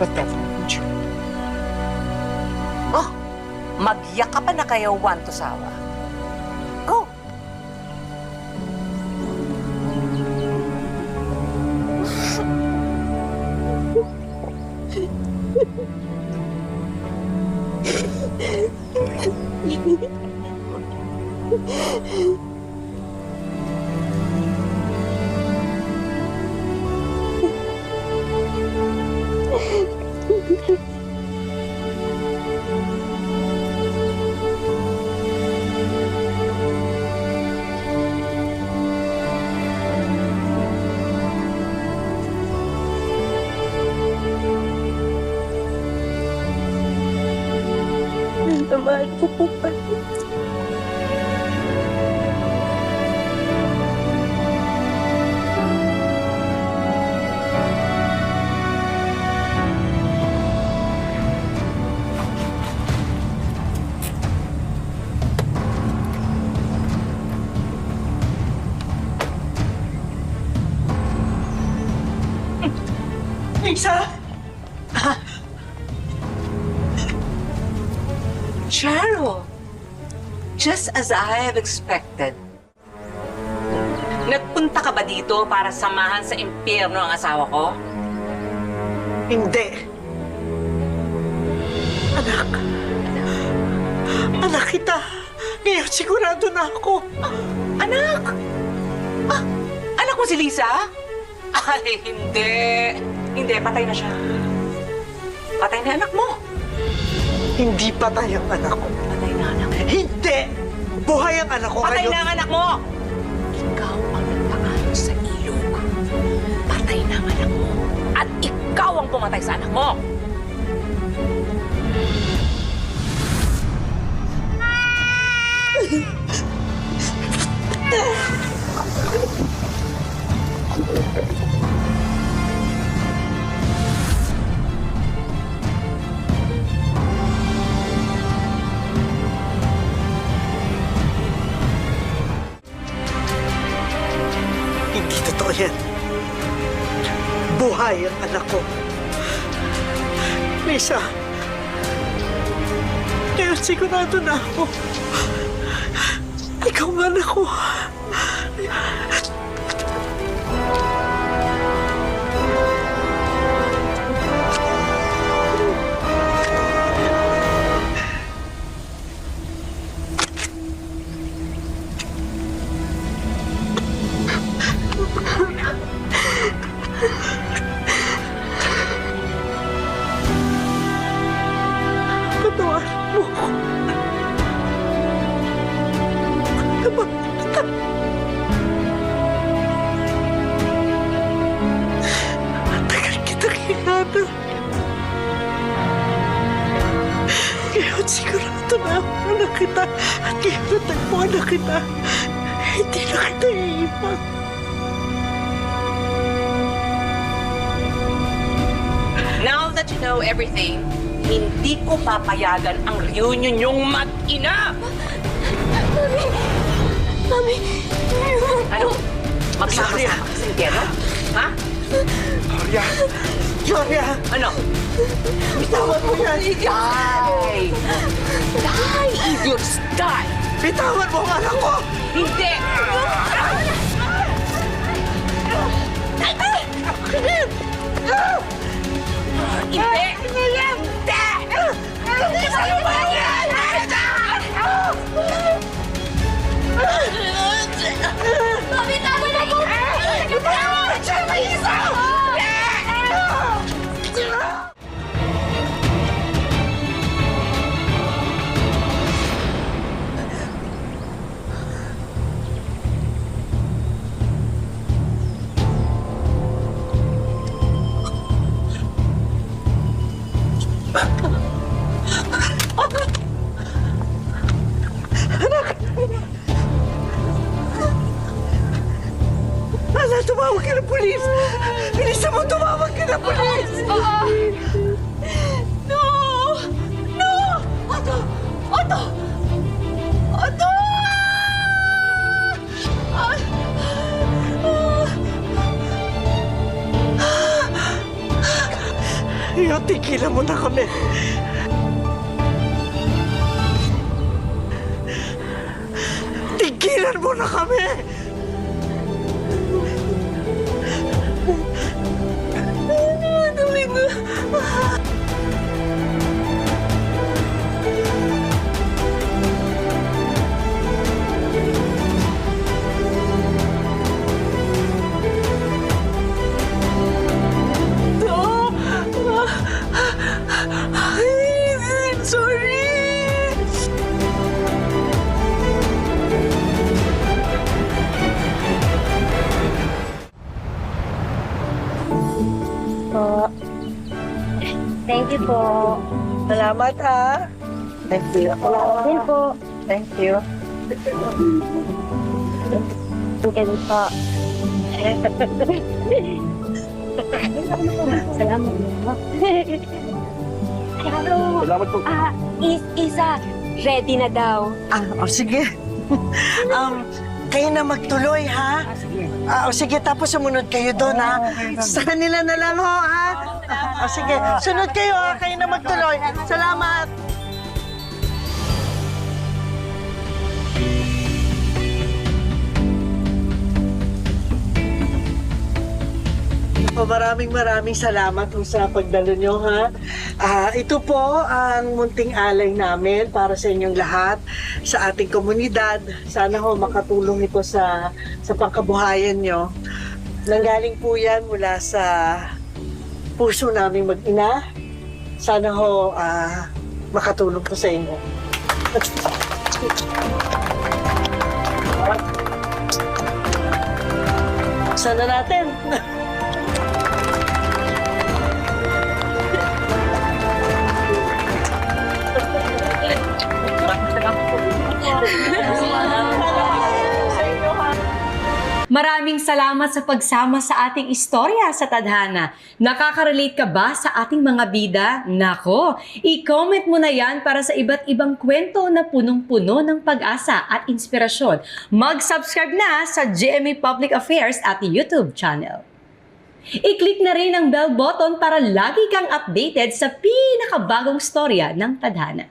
whatever you do. Oh, magyakapan na kayo, Juan Tusawa. Go! Mahal ko po kayo. Lisa! Cheryl, just as I have expected. Nagpunta ka ba dito para samahan sa impyerno ang asawa ko? Hindi. Anak. Anak kita. Ngayon sigurado na ako. Anak? Anak mo si Lisa? Ay, hindi. Hindi, patay na siya. Patay na anak mo. Hindi patay ang anak ko. Patay na anak mo. Hindi! Buhay ang anak ko. Patay Kayo- na ang anak mo! Ikaw ang nagpaano sa ilog. Patay na ang anak mo. At ikaw ang pumatay sa anak mo. Hindi totoo yan. Buhay ang anak ko. Lisa, ngayon sigurado na ako. Ikaw ang anak ko. Patawarin mo ako. Patawarin kita. Tagal kitang hinanap. Ngayon sigurado na ako anak kita. At ngayon natagpuan na kita. Hindi na kita iiwan. Now that you know everything, hindi ko papayagan ang reunion niyong mag-ina! Mami! Ano? Magsama-sama ka sa impyerno? Ha? Gloria! Gloria! Ano? Bitawan mo yan! Die! Die, idiots! Die! Bitawan mo ang anak ko! Hindi! Hindi! Mami, tama na po! Ana, tumawag ka ng pulis! Bilisan mo, tumawag ka ng pulis! No! No! Otto! Otto! Otto! Ngayon tigilan mo na kami. Tigilan mo na kami! I'm sorry! Po. Thank you po. Salamat ha. Thank you. Salamat din po. Thank you. Thank you po. Salamat po. Hello. Salamat po. Isa, ready na daw. Sige. Kayo na magtuloy, ha? Sige, tapos sumunod kayo doon, ha? Sa kanila na lang, ho, ha? Sige, sunod kayo, ha? Kayo na magtuloy. Salamat! Maraming salamat po sa pagdalo nyo, ha? Ito po ang munting alay namin para sa inyong lahat, sa ating komunidad. Sana ho makatulong ito sa pangkabuhayan nyo. Nanggaling po yan mula sa puso naming mag-ina. Sana ho makatulong po sa inyo. Sana natin. Maraming salamat sa pagsama sa ating istorya sa Tadhana. Nakaka-relate ka ba sa ating mga bida? Nako, i-comment mo na yan para sa iba't ibang kwento na punong-puno ng pag-asa at inspirasyon. Mag-subscribe na sa GMA Public Affairs at YouTube channel. I-click na rin ang bell button para lagi kang updated sa pinakabagong storya ng Tadhana.